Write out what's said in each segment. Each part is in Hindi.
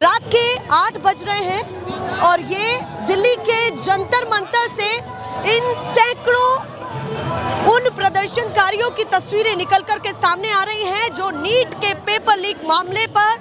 रात के 8 बज रहे हैं और ये दिल्ली के जंतर मंतर से इन सैकड़ों उन प्रदर्शनकारियों की तस्वीरें निकल कर के सामने आ रही हैं जो नीट के पेपर लीक मामले पर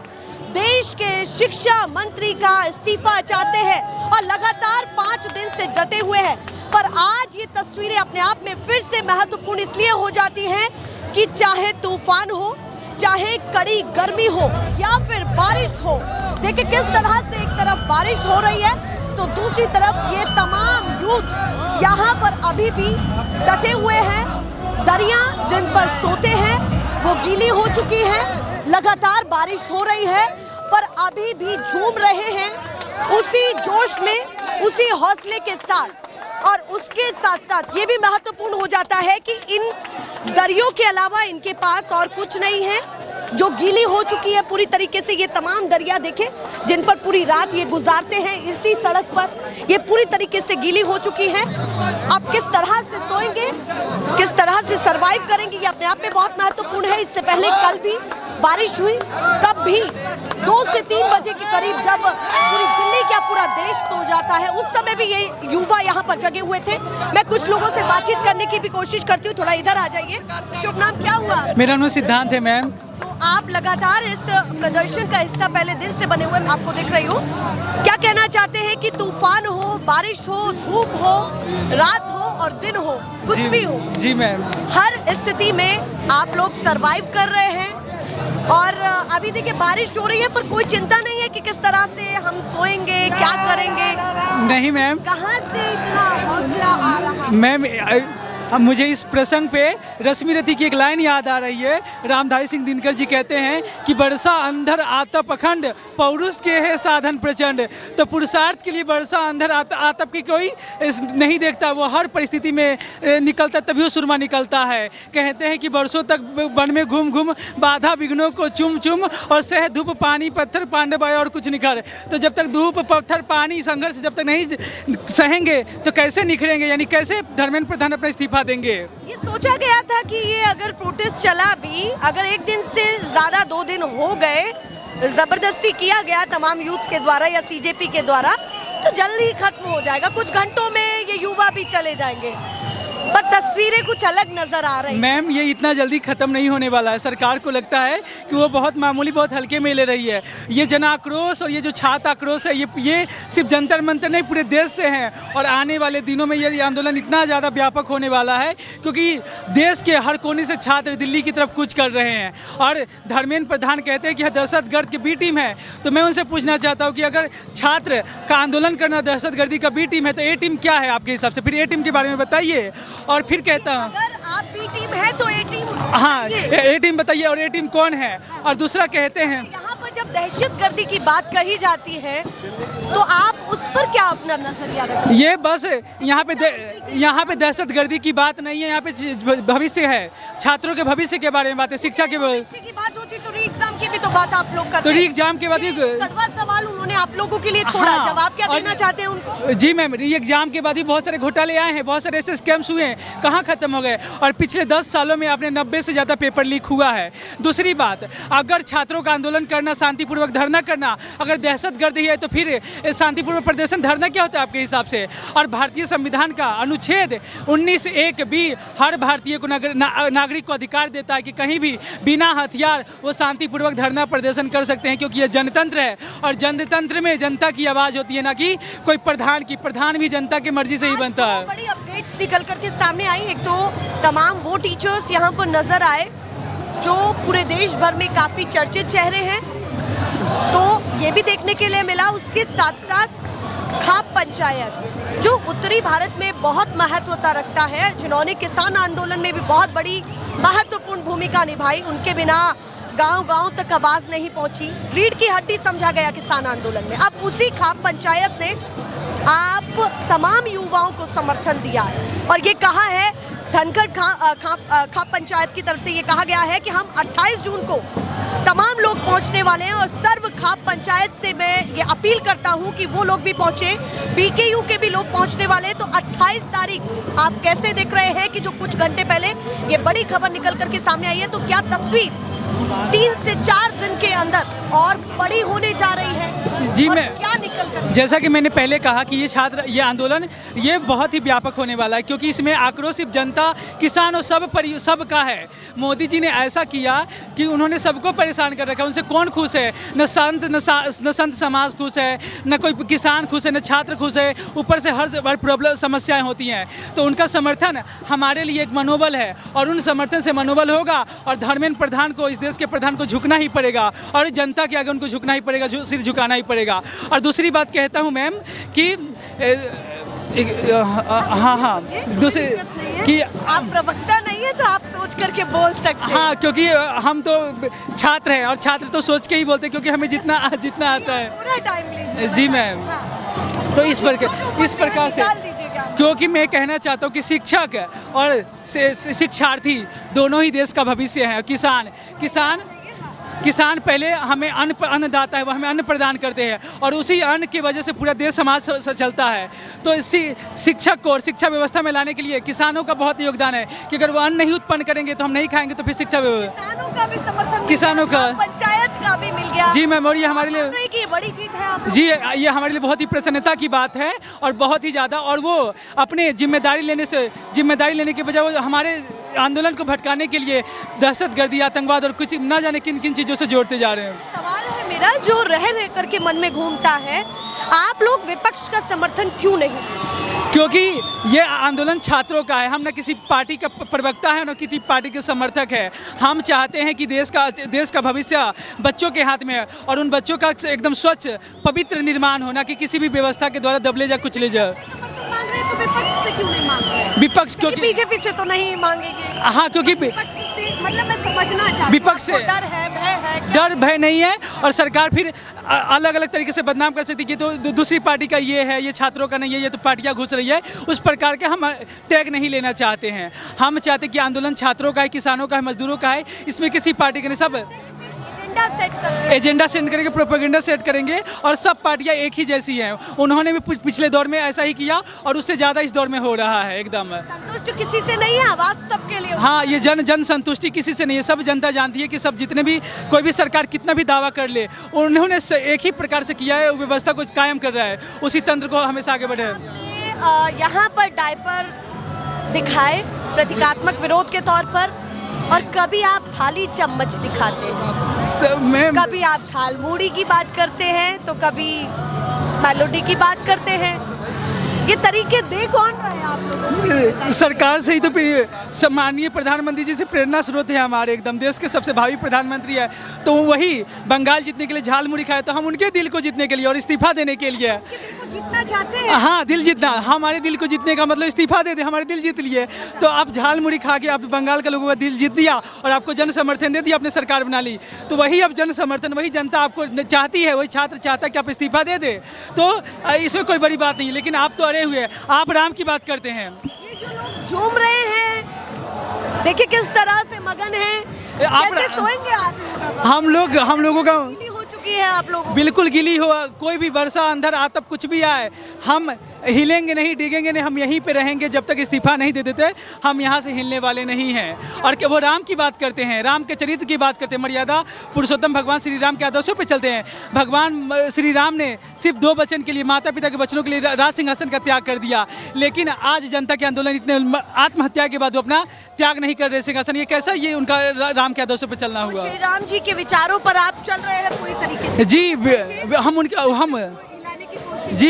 देश के शिक्षा मंत्री का इस्तीफा चाहते हैं और लगातार 5 दिन से डटे हुए हैं। पर आज ये तस्वीरें अपने आप में फिर से महत्वपूर्ण इसलिए हो जाती हैं कि चाहे तूफान हो, चाहे कड़ी गर्मी हो या फिर बारिश हो, देखिए किस तरह से एक तरफ बारिश हो रही है तो दूसरी तरफ ये तमाम यूथ यहाँ पर अभी भी डटे हुए हैं। दरिया जिन पर सोते हैं वो गीली हो चुकी हैं, लगातार बारिश हो रही है पर अभी भी झूम रहे हैं उसी जोश में, उसी हौसले के साथ। और उसके साथ साथ ये भी महत्वपूर्ण हो जाता है कि इन दरियों के अलावा इनके पास और कुछ नहीं है, जो गीली हो चुकी है पूरी तरीके से। ये तमाम दरिया देखें जिन पर पूरी रात ये गुजारते हैं इसी सड़क पर, ये पूरी तरीके से गीली हो चुकी है। अब किस तरह से सोएंगे, किस तरह से सरवाइव करेंगे, ये अपने आप में बहुत महत्वपूर्ण है। इससे पहले कल भी बारिश हुई, तब भी 2 से 3 बजे के करीब जब पूरी दिल्ली क्या पूरा देश सो जाता है, उस समय भी ये युवा यहाँ पर जगे हुए थे। मैं कुछ लोगों से बातचीत करने की भी कोशिश करती हूँ, थोड़ा इधर आ जाइए। शुभ नाम क्या हुआ? मेरा नाम सिद्धांत है मैम। तो आप लगातार इस प्रदर्शन का हिस्सा पहले दिन से बने हुए, मैं आपको देख रही हूँ। क्या कहना चाहते हैं कि तूफान हो, बारिश हो, धूप हो, रात हो और दिन हो, कुछ भी हो, जी मैम, हर स्थिति में आप लोग सरवाइव कर रहे हैं। और अभी देखिए बारिश हो रही है पर कोई चिंता नहीं है कि किस तरह से हम सोएंगे, क्या करेंगे? नहीं मैम। कहाँ से इतना हौसला आ रहा है? मैम अब मुझे इस प्रसंग पे रश्मि रथी की एक लाइन याद आ रही है। रामधारी सिंह दिनकर जी कहते हैं कि बरसा अंधर आतप अखंड, पौरुष के है साधन प्रचंड। तो पुरुषार्थ के लिए बरसा अंधर आतप की कोई नहीं देखता, वो हर परिस्थिति में निकलता, तभी वो सुरमा निकलता है। कहते हैं कि बरसों तक वन में घूम घूम बाधा विघ्नों को चुम चुम और सह धूप पानी पत्थर पांडव आए और कुछ निखर। तो जब तक धूप पत्थर पानी संघर्ष जब तक नहीं सहेंगे तो कैसे निखरेंगे, यानी कैसे धर्मेंद्र प्रधान अपना इस्तीफा देंगे? ये सोचा गया था कि ये अगर प्रोटेस्ट चला भी, अगर एक दिन से ज्यादा 2 दिन हो गए, जबरदस्ती किया गया तमाम यूथ के द्वारा या सीजेपी के द्वारा, तो जल्दी ही खत्म हो जाएगा, कुछ घंटों में ये युवा भी चले जाएंगे। पर तस्वीरें कुछ अलग नजर आ रही हैं। मैम ये इतना जल्दी खत्म नहीं होने वाला है। सरकार को लगता है कि वो बहुत मामूली, बहुत हल्के में ले रही है। ये जन आक्रोश और ये जो छात्र आक्रोश है, ये सिर्फ जंतर मंतर नहीं, पूरे देश से हैं। और आने वाले दिनों में ये आंदोलन इतना ज़्यादा व्यापक होने वाला है क्योंकि देश के हर कोने से छात्र दिल्ली की तरफ कूच कर रहे हैं। और धर्मेंद्र प्रधान कहते हैं कि यह दहशतगर्द की बी टीम है। तो मैं उनसे पूछना चाहता हूँ कि अगर छात्र का आंदोलन करना दहशतगर्दी का बी टीम है तो ए टीम क्या है आपके हिसाब से? फिर ए टीम के बारे में बताइए। और फिर कहता हूँ अगर आप बी टीम है तो ए टीम, हाँ ए टीम बताइए, और ए टीम कौन है? और दूसरा कहते हैं यहाँ पर जब दहशतगर्दी की बात कही जाती है तो आप उस पर क्या अपना नजरिया रखते हैं? ये बस यहाँ पे दहशतगर्दी की बात नहीं है, यहाँ पे भविष्य है, छात्रों के भविष्य के बारे में बात है, शिक्षा के भविष्य की बात होती तो री एग्जाम की भी तो बात आप लोग करते हैं। तो री एग्जाम के बाद कड़वा सवाल उन्होंने आप लोगों के लिए छोड़ा, हाँ, जवाब क्या देना चाहते हैं उनको? जी मैम, री एग्जाम के बाद भी बहुत सारे घोटाले आए हैं, बहुत सारे ऐसे स्कैम्स हुए हैं, कहाँ खत्म हो गए? और पिछले 10 सालों में आपने 90 से ज़्यादा पेपर लीक हुआ है। दूसरी बात, अगर छात्रों का आंदोलन करना, शांतिपूर्वक धरना करना अगर दहशतगर्दी है तो फिर शांतिपूर्वक प्रदर्शन धरना क्या होता है आपके हिसाब से? और भारतीय संविधान का अनुच्छेद 19(1) भी हर भारतीय को नागरिक को अधिकार देता है कि कहीं भी बिना हथियार वो शांतिपूर्वक धरना प्रदर्शन कर सकते हैं, क्योंकि यह जनतंत्र है और जनतंत्र में जनता की आवाज़ होती है, ना कि कोई प्रधान की। प्रधान भी जनता की मर्जी से ही बनता है। बड़ी अपडेट्स निकल करके सामने आई। एक तो तमाम वो टीचर्स यहाँ पर नजर आए जो पूरे देश भर में काफ़ी चर्चित चेहरे हैं, तो ये भी देखने के लिए मिला। उसके साथ साथ खाप पंचायत जो उत्तरी भारत में बहुत महत्वता रखता है, जिन्होंने किसान आंदोलन में भी बहुत बड़ी महत्वपूर्ण भूमिका निभाई, उनके बिना गांव-गांव तक आवाज़ नहीं पहुंची। रीढ़ की हड्डी समझा गया किसान आंदोलन में। अब उसी खाप पंचायत ने आप तमाम युवाओं को समर्थन दिया है और ये कहा है, धनखड़ खाप पंचायत की तरफ से ये कहा गया है कि हम 28 जून को तमाम लोग पहुंचने वाले हैं। और सर्व खाप पंचायत से मैं ये अपील करता हूं कि वो लोग भी पहुंचे, बीकेयू के भी लोग पहुंचने वाले हैं। तो 28 तारीख आप कैसे देख रहे हैं कि जो कुछ घंटे पहले ये बड़ी खबर निकल करके सामने आई है, तो क्या तस्वीर 3 से 4 दिन के अंदर और बड़ी होने जा रही है। जी, और मैं- क्या निकल कर जैसा कि मैंने पहले कहा कि ये आंदोलन ये बहुत ही व्यापक होने वाला है, क्योंकि इसमें आक्रोश सिर्फ जनता, किसान और सब का है। मोदी जी ने ऐसा किया कि उन्होंने सबको परेशान कर रखा है। उनसे कौन खुश है? न संत समाज खुश है, न कोई किसान खुश है, न छात्र खुश है। ऊपर से हर प्रॉब्लम समस्याएं होती हैं। तो उनका समर्थन हमारे लिए एक मनोबल है, और उन समर्थन से मनोबल होगा और धर्मेंद्र प्रधान को, इस देश के प्रधान को झुकना ही पड़ेगा, और जनता के आगे उनको झुकना ही पड़ेगा, सिर झुकाना ही पड़ेगा। और दूसरी बात कहता हूँ मैम कि हाँ दूसरी कि आप प्रवक्ता नहीं है तो आप सोच करके बोल सकते हैं। हाँ, क्योंकि हम तो छात्र हैं, और छात्र तो सोच के ही बोलते हैं, क्योंकि हमें जितना आता है। पूरा टाइम लीजिए। जी मैम। हाँ। तो इस प्रकार से, निकाल दीजिएगा। क्योंकि मैं कहना चाहता हूँ कि शिक्षक और शिक्षार्थी दोनों ही देश का भविष्य है। किसान पहले हमें अन्नदाता है, वो हमें अन्न प्रदान करते हैं, और उसी अन्न की वजह से पूरा देश समाज से चलता है। तो इसी शिक्षक को और शिक्षा व्यवस्था में लाने के लिए किसानों का बहुत योगदान है, कि अगर वो अन्न नहीं उत्पन्न करेंगे तो हम नहीं खाएंगे, तो फिर शिक्षा किसानों का भी समर्थन, किसानों का, पंचायत का भी मिल गया। जी मैम, और ये हमारे लिए की बड़ी चीज है आप जी, ये हमारे लिए बहुत ही प्रसन्नता की बात है, और बहुत ही ज़्यादा। और वो अपने जिम्मेदारी लेने के बजाय वो हमारे आंदोलन को भटकाने के लिए दहशतगर्दी, आतंकवाद और कुछ न जाने किन किन चीज़ों से जोड़ते जा रहे हैं। सवाल है मेरा जो रह करके मन में घूमता है, आप लोग विपक्ष का समर्थन क्यों नहीं? क्योंकि ये आंदोलन छात्रों का है। हम न किसी पार्टी का प्रवक्ता है, न किसी पार्टी के समर्थक है। हम चाहते हैं कि देश का भविष्य बच्चों के हाथ में है, और उन बच्चों का एकदम स्वच्छ पवित्र निर्माण होना, कि किसी भी व्यवस्था के द्वारा दबले जा कुचले जा। समर्थन मांग रहे हैं तो विपक्ष से क्यों नहीं मांग रहे हैं? विपक्ष क्योंकि बीजेपी से तो नहीं मांगेंगे। हाँ, क्योंकि विपक्ष से मतलब मैं समझना चाहती हूँ, विपक्ष से आपको डर है, भय है क्या? डर भय नहीं है, और सरकार फिर अलग अलग तरीके से बदनाम कर सकती है कि तो दूसरी पार्टी का ये है, ये छात्रों का नहीं है, ये तो पार्टियां घुस रही है। उस प्रकार के हम टैग नहीं लेना चाहते हैं। हम चाहते हैं कि आंदोलन छात्रों का है, किसानों का है, मजदूरों का है। इसमें किसी पार्टी का नहीं, सब एजेंडा सेट करेंगे, प्रोपेगेंडा सेट करेंगे, और सब पार्टियां एक ही जैसी हैं। उन्होंने भी पिछले दौर में ऐसा ही किया, और उससे ज़्यादा इस दौर में हो रहा है। एकदम संतुष्ट किसी से नहीं है, आवाज सबके लिए। हाँ, ये जन संतुष्टि किसी से नहीं है। सब जनता जानती है कि सब जितने भी कोई भी सरकार कितना भी दावा कर ले, उन्होंने एक ही प्रकार से किया है, व्यवस्था को कायम कर रहा है, उसी तंत्र को हमेशा आगे बढ़े। यहाँ पर डायपर दिखाए प्रतीकात्मक विरोध के तौर पर, और कभी आप थाली चम्मच दिखाते हैं, कभी आप झालमुड़ी की बात करते हैं, तो कभी मेलोडी की बात करते हैं। ये तरीके दे कौन रहे हैं आप लोगों? सरकार से ही तो सम्माननीय प्रधानमंत्री जी से प्रेरणा स्रोत है हमारे, एकदम देश के सबसे भावी प्रधानमंत्री है। तो वही बंगाल जीतने के लिए झालमुड़ी खाए, तो हम उनके दिल को जीतने के लिए और इस्तीफा देने के लिए जीतना चाहते हैं। हाँ, दिल जीतना, हमारे दिल को जीतने का मतलब इस्तीफा दे दे, हमारे दिल जीत लिए। तो आप झालमुड़ी खा के आप बंगाल के लोगों का दिल जीत दिया, और आपको जन समर्थन दे दिया, आपने सरकार बना ली। तो वही अब जन समर्थन, वही जनता आपको चाहती है, वही छात्र चाहता है कि आप इस्तीफा दे दे। तो इसमें कोई बड़ी बात नहीं है, लेकिन आप तो अड़े हुए, आप राम की बात करते हैं। ये जो लोग झूम रहे हैं, देखिए किस तरह से मगन हैं। कैसे सोएंगे आप लोग? हम लोगों का हो चुकी है आप लोगों, बिल्कुल गिली हो। कोई भी वर्षा, अंधर, आतप कुछ भी आए, हम हिलेंगे नहीं, डिगेंगे नहीं, हम यहीं पे रहेंगे जब तक इस्तीफा नहीं दे देते। हम यहाँ से हिलने वाले नहीं हैं। और वो राम की बात करते हैं, राम के चरित्र की बात करते हैं, मर्यादा पुरुषोत्तम भगवान श्री राम के आदर्शों पे चलते हैं। भगवान श्री राम ने सिर्फ 2 वचन के लिए, माता पिता के वचनों के लिए राज सिंहासन का त्याग कर दिया, लेकिन आज जनता के आंदोलन इतने आत्महत्या के बाद वो अपना त्याग नहीं कर रहे सिंहासन। ये कैसा, ये उनका राम के आदर्शों पर चलना हुआ? श्री राम जी के विचारों पर आप चल रहे हैं पूरी तरीके से। जी,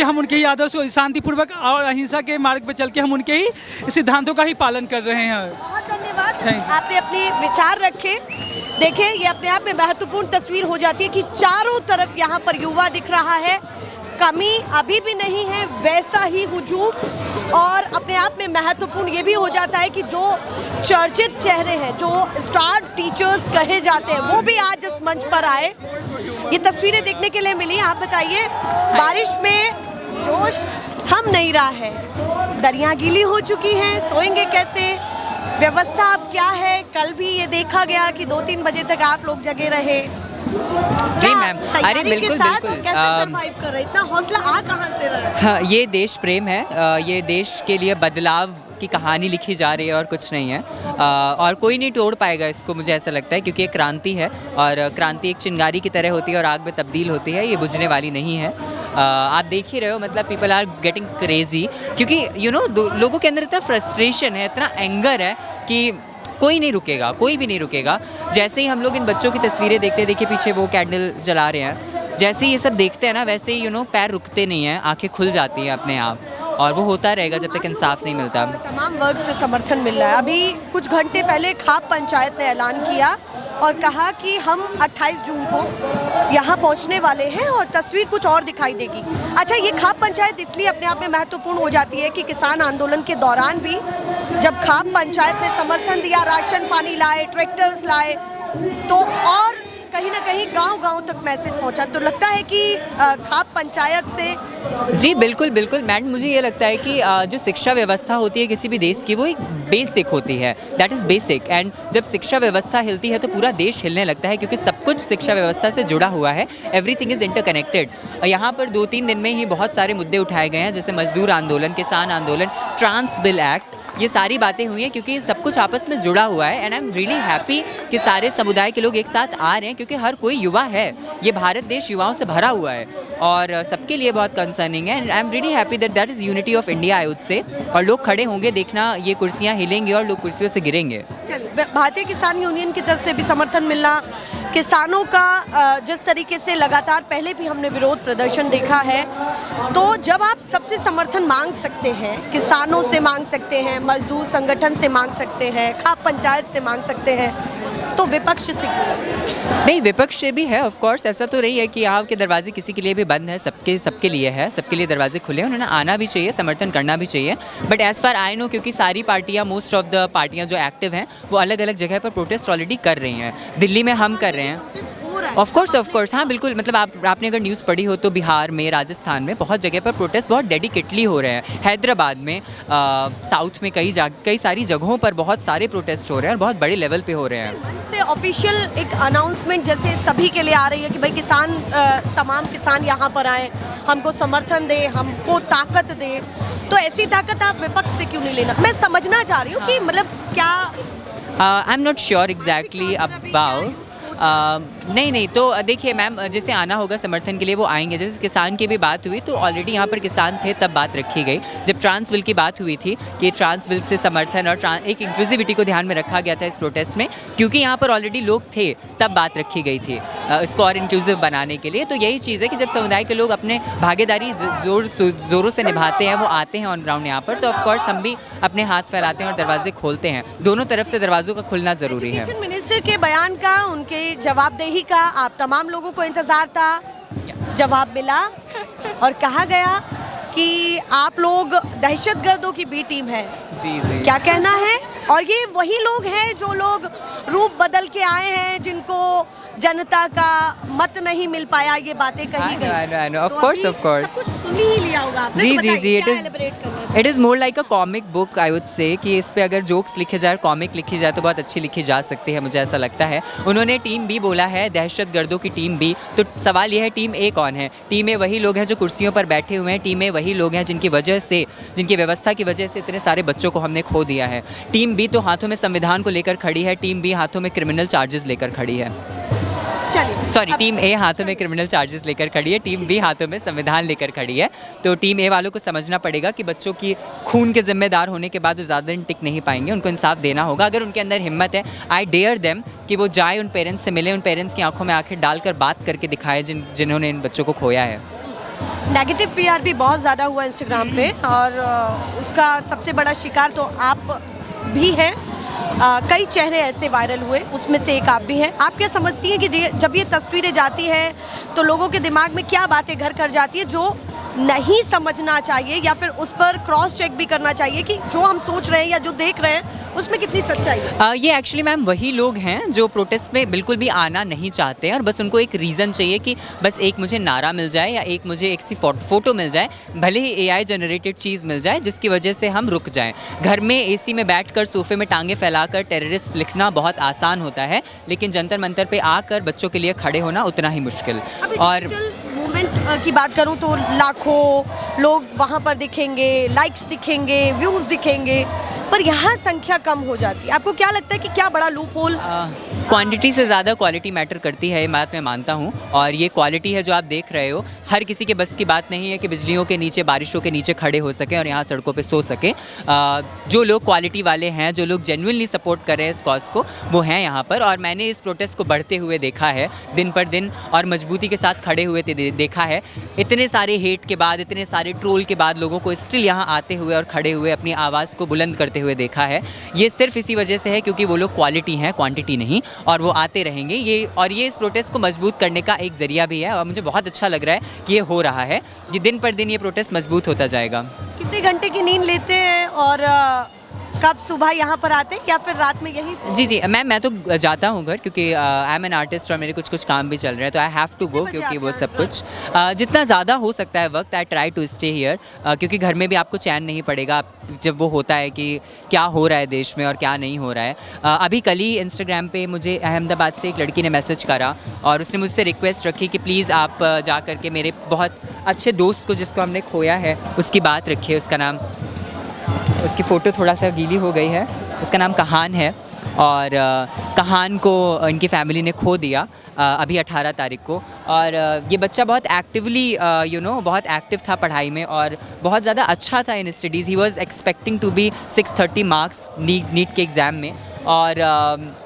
हम उनके ही आदर्श को शांतिपूर्वक और अहिंसा के मार्ग पर चल के हम उनके ही सिद्धांतों का ही पालन कर रहे हैं। बहुत धन्यवाद, आपने अपने विचार रखे। देखिए, ये अपने आप में महत्वपूर्ण तस्वीर हो जाती है कि चारों तरफ यहाँ पर युवा दिख रहा है, कमी अभी भी नहीं है, वैसा ही हुजूम। और अपने आप में महत्वपूर्ण ये भी हो जाता है कि जो चर्चित चेहरे हैं, जो स्टार टीचर्स कहे जाते हैं, वो भी आज इस मंच पर आए। ये तस्वीरें देखने के लिए मिली। आप बताइए, बारिश में जोश थम नहीं रहा है, दरिया गीली हो चुकी हैं, सोएंगे कैसे? व्यवस्था अब क्या है? कल भी ये देखा गया कि 2-3 बजे तक आप लोग जगे रहे। जी मैम, अरे बिल्कुल बिल्कुल। कैसे सरवाइव कर रहे? इतना हौसला आ कहाँ से रहा है? हाँ, ये देश प्रेम है। ये देश के लिए बदलाव की कहानी लिखी जा रही है और कुछ नहीं है। और कोई नहीं तोड़ पाएगा इसको, मुझे ऐसा लगता है, क्योंकि एक क्रांति है और क्रांति एक चिंगारी की तरह होती है और आग में तब्दील होती है, ये बुझने वाली नहीं है। आप देख ही रहे हो, मतलब पीपल आर गेटिंग क्रेजी, क्योंकि लोगों के अंदर इतना फ्रस्ट्रेशन है, इतना एंगर है कि कोई नहीं रुकेगा, कोई भी नहीं रुकेगा। जैसे ही हम लोग इन बच्चों की तस्वीरें देखते हैं, देखिए पीछे वो कैंडल जला रहे हैं, जैसे ही ये सब देखते हैं ना, वैसे ही पैर रुकते नहीं हैं, आंखें खुल जाती हैं अपने आप, और वो होता रहेगा जब तक इंसाफ नहीं मिलता। तमाम वर्ग से समर्थन मिल रहा है। अभी कुछ घंटे पहले खाप पंचायत ने ऐलान किया और कहा कि हम 28 जून को यहाँ पहुँचने वाले हैं और तस्वीर कुछ और दिखाई देगी। अच्छा, ये खाप पंचायत इसलिए अपने आप में महत्वपूर्ण हो जाती है कि किसान आंदोलन के दौरान भी जब खाप पंचायत ने समर्थन दिया, राशन पानी लाए, ट्रैक्टर्स लाए, तो और कहीं ना कहीं गांव-गांव तक मैसेज पहुंचा। तो लगता है कि खाप पंचायत से जी बिल्कुल बिल्कुल मैडम, मुझे ये लगता है कि जो शिक्षा व्यवस्था होती है किसी भी देश की, वो एक बेसिक होती है, दैट इज़ बेसिक। एंड जब शिक्षा व्यवस्था हिलती है तो पूरा देश हिलने लगता है, क्योंकि सब कुछ शिक्षा व्यवस्था से जुड़ा हुआ है, एवरीथिंग इज़ इंटरकनेक्टेड। यहाँ पर 2-3 दिन में ही बहुत सारे मुद्दे उठाए गए हैं, जैसे मजदूर आंदोलन, किसान आंदोलन, ट्रांस बिल एक्ट, ये सारी बातें हुई हैं क्योंकि सब कुछ आपस में जुड़ा हुआ है। And I am really happy कि सारे समुदाय के लोग एक साथ आ रहे हैं, क्योंकि हर कोई युवा है, ये भारत देश युवाओं से भरा हुआ है और सबके लिए बहुत कंसर्निंग है। And I am really happy that is unity of India, I would से। और लोग खड़े होंगे, देखना ये कुर्सियाँ हिलेंगी और लोग कुर्सियों से गिरेंगे। चलिए, भारतीय किसान यूनियन की तरफ से भी समर्थन मिलना, किसानों का जिस तरीके से लगातार पहले भी हमने विरोध प्रदर्शन देखा है, तो जब आप सबसे समर्थन मांग सकते हैं, किसानों से मांग सकते हैं, मजदूर संगठन से मांग सकते हैं, खाप पंचायत से मांग सकते हैं, तो विपक्ष से क्यों नहीं? विपक्ष से भी है, ऑफ कोर्स। ऐसा तो नहीं है कि यहाँ के दरवाजे किसी के लिए भी बंद है, सबके लिए है, सबके लिए दरवाजे खुले हैं, उन्हें आना भी चाहिए, समर्थन करना भी चाहिए। But as far I know, क्योंकि सारी पार्टियाँ, मोस्ट ऑफ द पार्टियाँ जो एक्टिव हैं, वो अलग अलग जगह पर प्रोटेस्ट ऑलरेडी कर रही हैं। दिल्ली में हम कर रहे हैं, ऑफ कोर्स, हाँ बिल्कुल। मतलब आपने अगर न्यूज़ पढ़ी हो तो बिहार में, राजस्थान में बहुत जगह पर प्रोटेस्ट बहुत डेडिकेटली हो रहे हैं। हैदराबाद में, साउथ में कई सारी जगहों पर बहुत सारे प्रोटेस्ट हो रहे हैं और बहुत बड़े लेवल पे हो रहे हैं। से ऑफिशियल एक अनाउंसमेंट जैसे सभी के लिए आ रही है कि भाई किसान, तमाम किसान यहाँ पर आए, हमको समर्थन दे, हमको ताकत दे, तो ऐसी ताकत आप विपक्ष से क्यों नहीं लेना? मैं समझना चाह रही हूँ कि मतलब क्या I am not sure exactly about नहीं तो देखिए मैम, जैसे आना होगा समर्थन के लिए वो आएंगे। जैसे किसान की भी बात हुई तो ऑलरेडी यहाँ पर किसान थे, तब बात रखी गई। जब ट्रांस बिल की बात हुई थी कि ट्रांस बिल से समर्थन और एक इंक्लूसिविटी को ध्यान में रखा गया था इस प्रोटेस्ट में, क्योंकि यहाँ पर ऑलरेडी लोग थे, तब बात रखी गई थी इसको और इंक्लूसिव बनाने के लिए। तो यही चीज़ है कि जब समुदाय के लोग अपने भागीदारी ज़ोरों से निभाते हैं, वो आते हैं ऑन ग्राउंड यहाँ पर, तो ऑफकोर्स हम भी अपने हाथ फैलाते हैं और दरवाजे खोलते हैं। दोनों तरफ से दरवाज़ों का खुलना ज़रूरी है। एजुकेशन मिनिस्टर के बयान का, उनके जवाबदेही का आप तमाम लोगों को इंतजार था, जवाब मिला और कहा गया कि आप लोग दहशतगर्दों की बी टीम है। जी क्या कहना है? और ये वही लोग हैं जो लोग रूप बदल के आए हैं, जिनको जनता का मत नहीं मिल पाया, ये बातें कही गई। ऑफ कोर्स कुछ सुन ही लिया होगा आपने। जी it is more like a comic book, I would say, कि इस पे अगर जोक्स लिखे जाए, कॉमिक लिखी जाए तो बहुत अच्छी लिखी जा सकती है, मुझे ऐसा लगता है। उन्होंने टीम बी बोला है, दहशतगर्दों की टीम बी। तो सवाल यह है, टीम ए कौन है? टीम ए वही लोग हैं जो कुर्सियों पर बैठे हुए हैं, टीम ए वही लोग हैं जिनकी व्यवस्था की वजह से इतने सारे बच्चों को हमने खो दिया है। टीम बी तो हाथों में संविधान को लेकर खड़ी है, टीम बी हाथों में क्रिमिनल चार्जेस लेकर खड़ी है। सॉरी, टीम ए हाथों में क्रिमिनल चार्जेस लेकर खड़ी है, टीम बी हाथों में संविधान लेकर खड़ी है। तो टीम ए वालों को समझना पड़ेगा कि बच्चों की खून के जिम्मेदार होने के बाद वो ज़्यादा दिन टिक नहीं पाएंगे, उनको इंसाफ देना होगा। अगर उनके अंदर हिम्मत है, आई डेयर देम कि वो जाए, उन पेरेंट्स से मिले, उन पेरेंट्स की आंखों में आंखें डालकर बात करके दिखाए जिन्होंने इन बच्चों को खोया है। नेगेटिव पीआर भी बहुत ज़्यादा हुआ इंस्टाग्राम पे, और उसका सबसे बड़ा शिकार तो आप भी हैं। कई चेहरे ऐसे वायरल हुए, उसमें से एक आप भी हैं। आप क्या समझती हैं कि जब ये तस्वीरें जाती हैं तो लोगों के दिमाग में क्या बातें घर कर जाती है जो नहीं समझना चाहिए, या फिर उस पर क्रॉस चेक भी करना चाहिए कि जो हम सोच रहे हैं या जो देख रहे हैं उसमें कितनी सच्चाई है? ये एक्चुअली मैम वही लोग हैं जो प्रोटेस्ट में बिल्कुल भी आना नहीं चाहते हैं, और बस उनको एक रीज़न चाहिए कि बस एक मुझे नारा मिल जाए या एक मुझे एक सी फ़ोटो मिल जाए, भले ही AI जनरेटेड चीज़ मिल जाए जिसकी वजह से हम रुक जाएं। घर में AC में बैठकर सोफे में टांगे फैलाकर टेररिस्ट लिखना बहुत आसान होता है, लेकिन जंतर मंतर पे आकर बच्चों के लिए खड़े होना उतना ही मुश्किल। और मूवमेंट की बात करूं तो लाखों लोग वहां पर दिखेंगे, लाइक्स दिखेंगे, व्यूज़ दिखेंगे, पर यहाँ संख्या कम हो जाती है। आपको क्या लगता है कि क्या बड़ा लूप होल? क्वांटिटी से ज़्यादा क्वालिटी मैटर करती है, ये बात मैं मानता हूँ। और ये क्वालिटी है जो आप देख रहे हो, हर किसी के बस की बात नहीं है कि बिजलियों के नीचे, बारिशों के नीचे खड़े हो सकें और यहाँ सड़कों पे सो सकें। जो लोग क्वालिटी वाले हैं, जो लोग जेन्युइनली सपोर्ट कर रहे हैं इस कॉज को, वो हैं यहाँ पर। और मैंने इस प्रोटेस्ट को बढ़ते हुए देखा है दिन पर दिन, और मजबूती के साथ खड़े हुए देखा है। इतने सारे हेट के बाद, इतने सारे ट्रोल के बाद लोगों को स्टिल यहाँ आते हुए और खड़े हुए अपनी आवाज़ को बुलंद करते हुए देखा है। ये सिर्फ इसी वजह से है क्योंकि वो लोग क्वालिटी हैं, क्वांटिटी नहीं, और वो आते रहेंगे। ये इस प्रोटेस्ट को मजबूत करने का एक ज़रिया भी है, और मुझे बहुत अच्छा लग रहा है कि ये हो रहा है। ये दिन पर दिन ये प्रोटेस्ट मजबूत होता जाएगा। कितने घंटे की नींद लेते हैं और कब सुबह यहाँ पर आते हैं या फिर रात में यहीं? जी मैम, मैं तो जाता हूँ घर, क्योंकि आई एम एन आर्टिस्ट और मेरे कुछ काम भी चल रहे हैं, तो आई हैव टू गो, क्योंकि वो सब कुछ जितना ज़्यादा हो सकता है वक्त, I try to stay here, क्योंकि घर में भी आपको चैन नहीं पड़ेगा जब वो होता है कि क्या हो रहा है देश में और क्या नहीं हो रहा है। अभी कल ही इंस्टाग्राम पे मुझे अहमदाबाद से एक लड़की ने मैसेज करा और उसने मुझसे रिक्वेस्ट रखी कि प्लीज़ आप जा कर के मेरे बहुत अच्छे दोस्त को, जिसको हमने खोया है, उसकी बात रखिए। उसका नाम, उसकी फ़ोटो थोड़ा सा गीली हो गई है, उसका नाम कहान है, और कहान को इनकी फैमिली ने खो दिया अभी 18 तारीख को। और ये बच्चा बहुत एक्टिवली बहुत एक्टिव था पढ़ाई में और बहुत ज़्यादा अच्छा था in studies. He was expecting to be 630 marks NEET के एग्ज़ाम में, और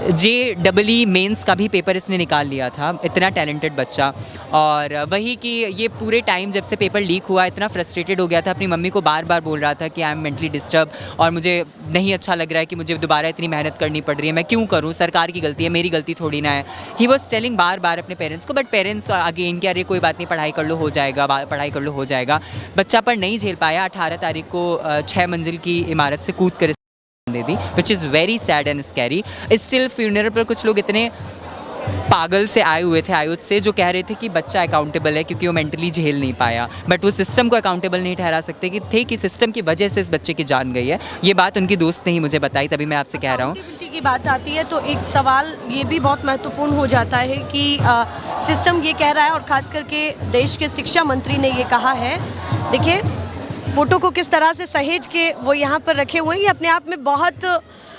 JEE मेंस का भी पेपर इसने निकाल लिया था। इतना टैलेंटेड बच्चा। और वही कि ये पूरे टाइम जब से पेपर लीक हुआ इतना फ्रस्ट्रेटेड हो गया था, अपनी मम्मी को बार बार बोल रहा था कि आई एम मेंटली डिस्टर्ब और मुझे नहीं अच्छा लग रहा है कि मुझे दोबारा इतनी मेहनत करनी पड़ रही है, मैं क्यों करूँ, सरकार की गलती है, मेरी गलती थोड़ी ना है। ही वॉज टेलिंग बार बार अपने पेरेंट्स को, बट पेरेंट्स अगेन कह रहे कोई बात नहीं, पढ़ाई कर लो हो जाएगा, पढ़ाई कर लो हो जाएगा। बच्चा पर नहीं झेल पाया, 18 तारीख को 6 मंजिल की इमारत से कूद कर दे दी, which is very sad and scary. Still funeral पर कुछ लोग इतने पागल से आए हुए थे आयुध से, जो कह रहे थे कि बच्चा अकाउंटेबल है क्योंकि वो मेंटली झेल नहीं पाया, बट वो सिस्टम को अकाउंटेबल नहीं ठहरा सकते कि सिस्टम की वजह से इस बच्चे की जान गई है। ये बात उनकी दोस्त ने ही मुझे बताई, तभी मैं आपसे कह रहा हूँ। की बात आती है तो एक सवाल ये भी बहुत महत्वपूर्ण हो जाता है कि सिस्टम ये कह रहा है, और ख़ास करके देश के शिक्षा मंत्री ने ये कहा है। देखिए फ़ोटो को किस तरह से सहेज के वो यहाँ पर रखे हुए हैं, ये अपने आप में बहुत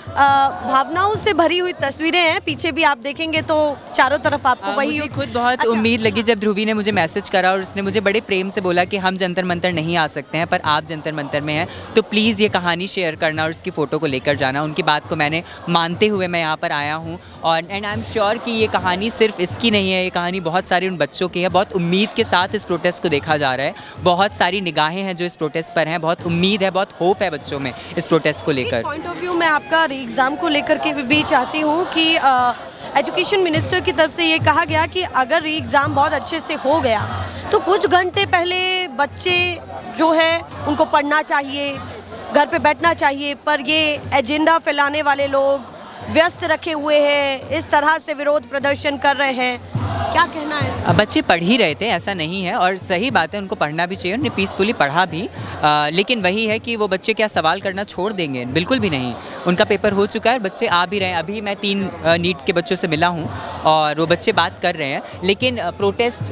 भावनाओं से भरी हुई तस्वीरें हैं। पीछे भी आप देखेंगे तो चारों तरफ आपको वही। मुझे खुद बहुत उम्मीद लगी जब ध्रुवी ने मुझे मैसेज करा और उसने मुझे बड़े प्रेम से बोला कि हम जंतर मंतर नहीं आ सकते हैं, पर आप जंतर मंतर में हैं, तो प्लीज़ ये कहानी शेयर करना और उसकी फ़ोटो को लेकर जाना। उनकी बात को मैंने मानते हुए मैं यहाँ पर आया हूँ, और एंड आई एम श्योर कि ये कहानी सिर्फ इसकी नहीं है, ये कहानी बहुत सारे उन बच्चों की है। बहुत उम्मीद के साथ इस प्रोटेस्ट को देखा जा रहा है, बहुत सारी निगाहें हैं जो इस प्रोटेस्ट पर हैं, बहुत उम्मीद है, बहुत होप है बच्चों में इस प्रोटेस्ट को लेकर। पॉइंट ऑफ व्यू मैं आपका एग्ज़ाम को लेकर के भी चाहती हूँ कि एजुकेशन मिनिस्टर की तरफ से ये कहा गया कि अगर एग्ज़ाम बहुत अच्छे से हो गया तो कुछ घंटे पहले बच्चे जो है उनको पढ़ना चाहिए, घर पे बैठना चाहिए, पर ये एजेंडा फैलाने वाले लोग व्यस्त रखे हुए हैं, इस तरह से विरोध प्रदर्शन कर रहे हैं। क्या कहना है? बच्चे पढ़ ही रहे थे, ऐसा नहीं है, और सही बात है, उनको पढ़ना भी चाहिए, उन्हें पीसफुली पढ़ा भी। लेकिन वही है कि वो बच्चे क्या सवाल करना छोड़ देंगे? बिल्कुल भी नहीं। उनका पेपर हो चुका है, बच्चे आ भी रहे हैं। अभी मैं 3 नीट के बच्चों से मिला हूँ और वो बच्चे बात कर रहे हैं। लेकिन प्रोटेस्ट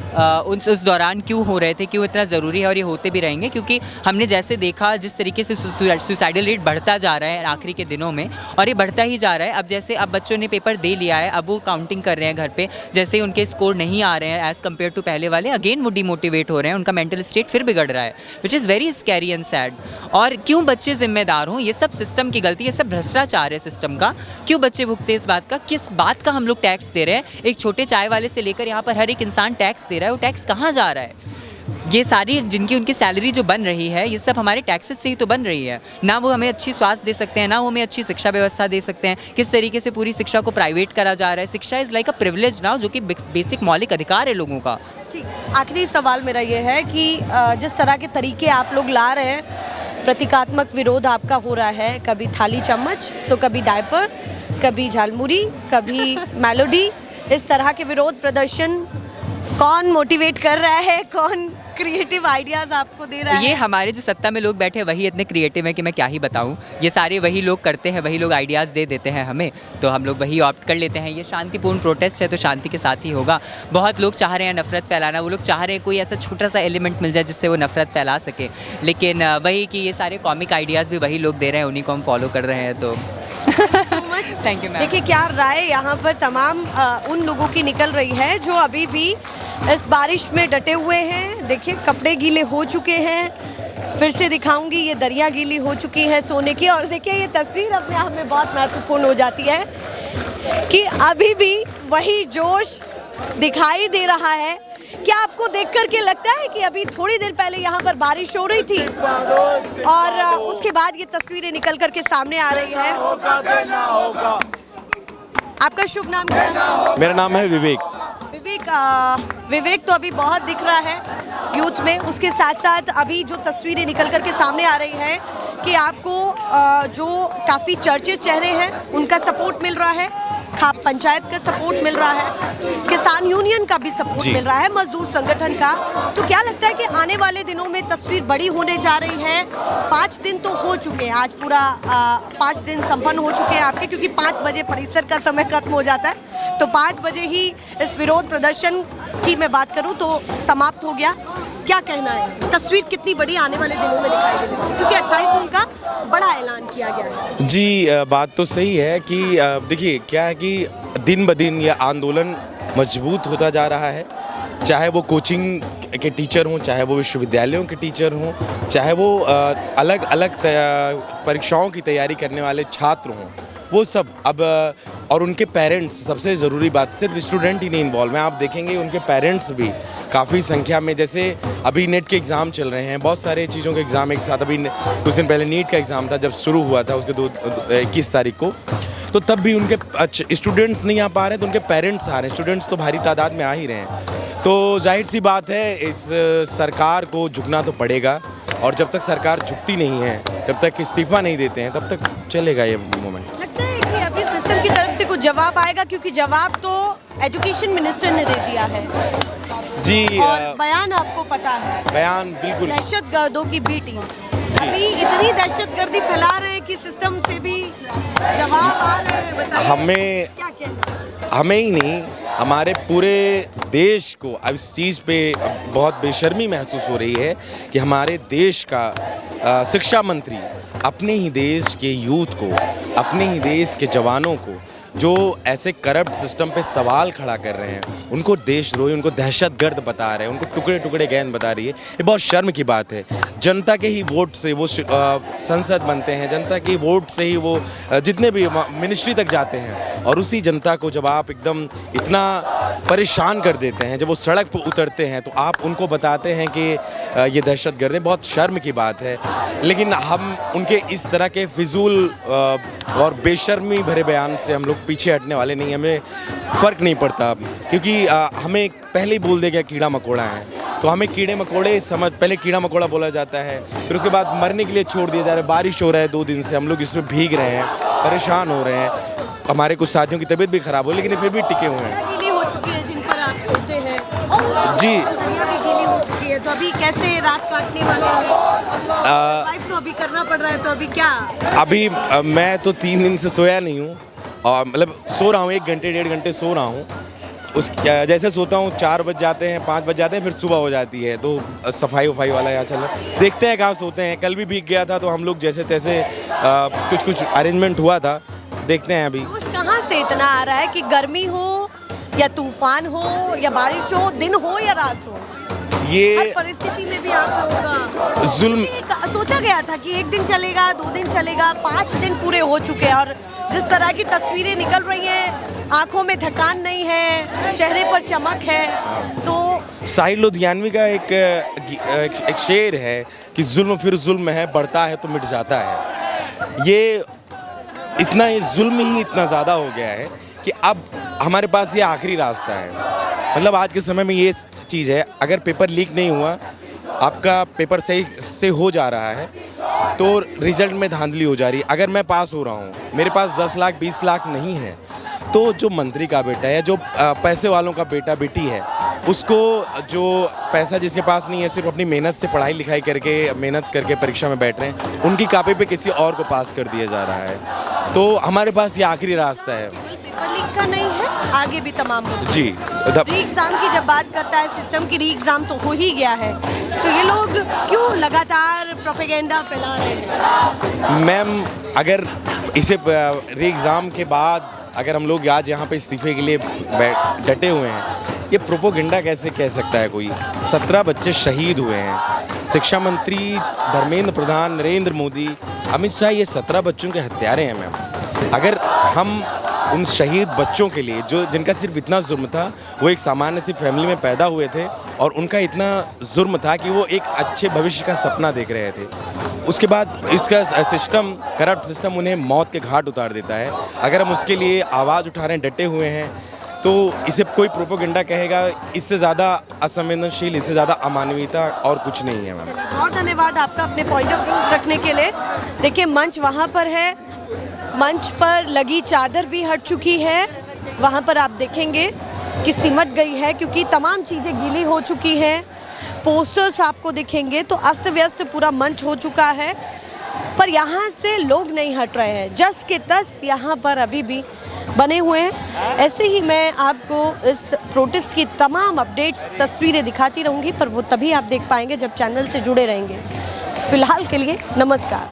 उस दौरान क्यों हो रहे थे, क्यों इतना ज़रूरी है, और ये होते भी रहेंगे, क्योंकि हमने जैसे देखा जिस तरीके से सुसाइडल रेट बढ़ता जा रहा है आखिरी के दिनों में, और ये बढ़ता ही जा रहा है। अब बच्चों ने पेपर दे लिया है, अब वो काउंटिंग कर रहे हैं घर पे, जैसे ही उनके स्कोर नहीं आ रहे हैं एज़ कम्पेयर टू पहले वाले, अगेन वो डिमोटिवेट हो रहे हैं, उनका मेंटल स्टेट फिर बिगड़ रहा है, विच is very scary and sad. और क्यों बच्चे जिम्मेदार हों? ये सब सिस्टम की गलती, ये सब भ्रष्टाचार है सिस्टम का। क्यों बच्चे भुगते इस बात का? किस बात का हम लोग टैक्स दे रहे हैं? एक छोटे चाय वाले से लेकर यहाँ पर हर एक इंसान टैक्स दे रहा है, वो टैक्स कहाँ जा रहा है? ये सारी जिनकी उनकी सैलरी जो बन रही है, ये सब हमारे टैक्सेस से ही तो बन रही है ना। वो हमें अच्छी स्वास्थ्य दे सकते हैं, ना वो हमें अच्छी शिक्षा व्यवस्था दे सकते हैं। किस तरीके से पूरी शिक्षा को प्राइवेट करा जा रहा है। शिक्षा इज़ लाइक अ प्रिविलेज ना, जो कि बेसिक मौलिक अधिकार है लोगों का। ठीक, आखिरी सवाल मेरा ये है कि जिस तरह के तरीके आप लोग ला रहे हैं, प्रतीकात्मक विरोध आपका हो रहा है, कभी थाली चम्मच तो कभी डायपर, कभी झालमुरी, कभी मेलोडी, इस तरह के विरोध प्रदर्शन कौन मोटिवेट कर रहा है, कौन क्रिएटिव आइडियाज आपको दे रहा ये है? हमारे जो सत्ता में लोग बैठे हैं वही इतने क्रिएटिव हैं कि मैं क्या ही बताऊं। ये सारे वही लोग करते हैं, वही लोग आइडियाज़ दे देते हैं हमें, तो हम लोग वही ऑप्ट कर लेते हैं। ये शांतिपूर्ण प्रोटेस्ट है तो शांति के साथ ही होगा। बहुत लोग चाह रहे हैं नफरत फैलाना, वो लोग चाह रहे हैं कोई ऐसा छोटा सा एलिमेंट मिल जाए जिससे वो नफरत फैला सके, लेकिन वही कि ये सारे कॉमिक आइडियाज़ भी वही लोग दे रहे हैं, उन्हीं को हम फॉलो कर रहे हैं। तो थैंक यू मैम। देखिए क्या राय यहाँ पर तमाम उन लोगों की निकल रही है जो अभी भी इस बारिश में डटे हुए हैं। देखिए कपड़े गीले हो चुके हैं, फिर से दिखाऊंगी, ये दरिया गीली हो चुकी है सोने की। और देखिए ये तस्वीर अपने आप में बहुत महत्वपूर्ण हो जाती है कि अभी भी वही जोश दिखाई दे रहा है। क्या आपको देख कर के लगता है कि अभी थोड़ी देर पहले यहाँ पर बारिश हो रही थी और उसके बाद ये तस्वीरें निकल कर के सामने आ रही है? आपका शुभ नाम क्या है? मेरा नाम है विवेक। विवेक तो अभी बहुत दिख रहा है यूथ में, उसके साथ साथ अभी जो तस्वीरें निकल कर के सामने आ रही है कि आपको जो काफ़ी चर्चित चेहरे हैं उनका सपोर्ट मिल रहा है, खाप पंचायत का सपोर्ट मिल रहा है, किसान यूनियन का भी सपोर्ट मिल रहा है, मजदूर संगठन का। तो क्या लगता है कि आने वाले दिनों में तस्वीर बड़ी होने जा रही है? 5 दिन तो हो चुके हैं, आज पूरा 5 दिन संपन्न हो चुके हैं आपके, क्योंकि 5 बजे परिसर का समय खत्म हो जाता है, तो 5 बजे ही इस विरोध प्रदर्शन की मैं बात करूं तो समाप्त हो गया। क्या कहना है, तस्वीर कितनी बड़ी आने वाले दिनों में दिखाई देती है, क्योंकि 28 जून का बड़ा ऐलान किया गया है? जी बात तो सही है कि देखिए क्या है कि दिन ब दिन यह आंदोलन मजबूत होता जा रहा है। चाहे वो कोचिंग के टीचर हों, चाहे वो विश्वविद्यालयों के टीचर हों, चाहे वो अलग अलग परीक्षाओं की तैयारी करने वाले छात्र हों, वो सब अब और उनके पेरेंट्स, सबसे ज़रूरी बात, सिर्फ स्टूडेंट ही नहीं इन्वॉल्व हैं, आप देखेंगे उनके पेरेंट्स भी काफ़ी संख्या में। जैसे अभी नेट के एग्ज़ाम चल रहे हैं, बहुत सारे चीज़ों के एग्ज़ाम एक साथ, अभी कुछ दिन पहले नीट का एग्ज़ाम था जब शुरू हुआ था उसके 21 तारीख को, तो तब भी उनके स्टूडेंट्स नहीं आ पा रहे, तो उनके पेरेंट्स आ रहे हैं। स्टूडेंट्स तो भारी तादाद में आ ही रहे हैं, तो जाहिर सी बात है इस सरकार को झुकना तो पड़ेगा, और जब तक सरकार झुकती नहीं है, जब तक इस्तीफ़ा नहीं देते हैं, तब तक चलेगा ये मूवमेंट। लगता है कि अभी सिस्टम की तरफ से कुछ जवाब आएगा, क्योंकि जवाब तो एजुकेशन मिनिस्टर ने दे दिया है जी, और बयान आपको पता है, बयान बिल्कुल। दहशतगर्दों की बी टीम अभी इतनी दहशतगर्दी फैला रहे हैं कि सिस्टम से भी जवाब आ रहे हैं। बताइए हमें क्या कहना? हमें ही नहीं, हमारे पूरे देश को अब इस चीज़ पे बहुत बेशर्मी महसूस हो रही है कि हमारे देश का शिक्षा मंत्री अपने ही देश के यूथ को, अपने ही देश के जवानों को जो ऐसे करप्ट सिस्टम पे सवाल खड़ा कर रहे हैं, उनको देशद्रोही, उनको दहशतगर्द बता रहे हैं, उनको टुकड़े टुकड़े गैंद बता रही है। ये बहुत शर्म की बात है। जनता के ही वोट से वो संसद बनते हैं, जनता के वोट से ही वो जितने भी मिनिस्ट्री तक जाते हैं, और उसी जनता को जब आप एकदम इतना परेशान कर देते हैं, जब वो सड़क पर उतरते हैं, तो आप उनको बताते हैं कि ये दहशतगर्द है। बहुत शर्म की बात है। लेकिन हम उनके इस तरह के फिजूल और बेशर्मी भरे बयान से हम लोग पीछे हटने वाले नहीं। हमें फ़र्क नहीं पड़ता, क्योंकि हमें पहले ही बोल देगा कीड़ा मकोड़ा है, तो हमें कीड़े मकोड़े समझ, पहले कीड़ा मकोड़ा बोला जाता है, फिर उसके बाद मरने के लिए छोड़ दिया जा रहा है। बारिश हो रहा है 2 दिन से, हम लोग इसमें भीग रहे हैं, परेशान हो रहे हैं, हमारे कुछ साथियों की तबीयत भी ख़राब हो, लेकिन फिर भी टिके हुए हैं। गीली हो चुकी है जिन पर आप सोते हैं जी, दरिया भी गीली हो चुकी है, तो अभी कैसे रात काटने वाले हैं? सर्वाइव तो अभी करना पड़ रहा है, तो अभी क्या? अभी मैं तो 3 दिन से सोया नहीं हूँ, और मतलब सो रहा हूँ 1 घंटे 1.5 घंटे सो रहा हूँ। जैसे सोता हूँ 4 बज जाते हैं, 5 बज जाते हैं, फिर सुबह हो जाती है, तो सफाई वफाई वाला यहाँ चल रहा है। देखते हैं कहाँ सोते हैं। कल भी भीग गया था, तो हम लोग जैसे तैसे कुछ अरेंजमेंट हुआ था, देखते हैं अभी। जोश कहाँ से इतना आ रहा है कि गर्मी हो या तूफान हो या बारिश हो, दिन हो या रात हो, ये हर परिस्थिति में भी आप लोग जुल्म सोचा गया था कि 1 दिन चलेगा, 2 दिन चलेगा, 5 दिन पूरे हो चुके हैं, और जिस तरह की तस्वीरें निकल रही हैं, आंखों में थकान नहीं है, चेहरे पर चमक है। तो साहिल लुधियानवी का एक शेर है कि जुल्म फिर जुल्म है, बढ़ता है तो मिट जाता है। ये जुल्म ही इतना ज़्यादा हो गया है कि अब हमारे पास ये आखिरी रास्ता है। मतलब आज के समय में ये चीज़ है, अगर पेपर लीक नहीं हुआ, आपका पेपर सही से हो जा रहा है, तो रिजल्ट में धांधली हो जा रही है। अगर मैं पास हो रहा हूँ, मेरे पास 10 लाख 20 लाख नहीं है, तो जो मंत्री का बेटा है, जो पैसे वालों का बेटा बेटी है, उसको जो पैसा जिसके पास नहीं है, सिर्फ अपनी मेहनत से पढ़ाई लिखाई करके मेहनत करके परीक्षा में बैठ रहे हैं, उनकी कॉपी पे किसी और को पास कर दिया जा रहा है। तो हमारे पास ये आखिरी रास्ता है। केवल पेपर लीक का नहीं है, आगे भी तमाम मुद्दे। जी, री एग्जाम की जब बात करता है सिस्टम की, री एग्जाम तो हो ही गया है, तो ये लोग क्यों लगातार प्रोपेगेंडा फैला रहे हैं? मैम, अगर इसे री एग्ज़ाम के बाद अगर हम लोग आज यहाँ पे इस्तीफे के लिए डटे हुए हैं, ये प्रोपोगेंडा कैसे कह सकता है कोई? 17 बच्चे शहीद हुए हैं। शिक्षा मंत्री धर्मेंद्र प्रधान, नरेंद्र मोदी, अमित शाह, ये 17 बच्चों के हत्यारे हैं मैम। अगर हम उन शहीद बच्चों के लिए, जो जिनका सिर्फ इतना जुर्म था, वो एक सामान्य सी फैमिली में पैदा हुए थे और उनका इतना जुर्म था कि वो एक अच्छे भविष्य का सपना देख रहे थे, उसके बाद इसका सिस्टम, करप्ट सिस्टम उन्हें मौत के घाट उतार देता है। अगर हम उसके लिए आवाज़ उठा रहे हैं, डटे हुए हैं, तो इसे कोई प्रोपोगेंडा कहेगा, इससे ज़्यादा असंवेदनशील, इससे ज़्यादा अमानवीयता और कुछ नहीं है मैम। बहुत धन्यवाद आपका अपने पॉइंट ऑफ व्यूज रखने के लिए। देखिए, मंच वहाँ पर है, मंच पर लगी चादर भी हट चुकी है, वहाँ पर आप देखेंगे कि सिमट गई है क्योंकि तमाम चीज़ें गीली हो चुकी हैं। पोस्टर्स आपको दिखेंगे तो अस्त व्यस्त पूरा मंच हो चुका है, पर यहाँ से लोग नहीं हट रहे हैं, जस के तस यहाँ पर अभी भी बने हुए हैं। ऐसे ही मैं आपको इस प्रोटेस्ट की तमाम अपडेट्स, तस्वीरें दिखाती रहूँगी, पर वो तभी आप देख पाएंगे जब चैनल से जुड़े रहेंगे। फिलहाल के लिए नमस्कार।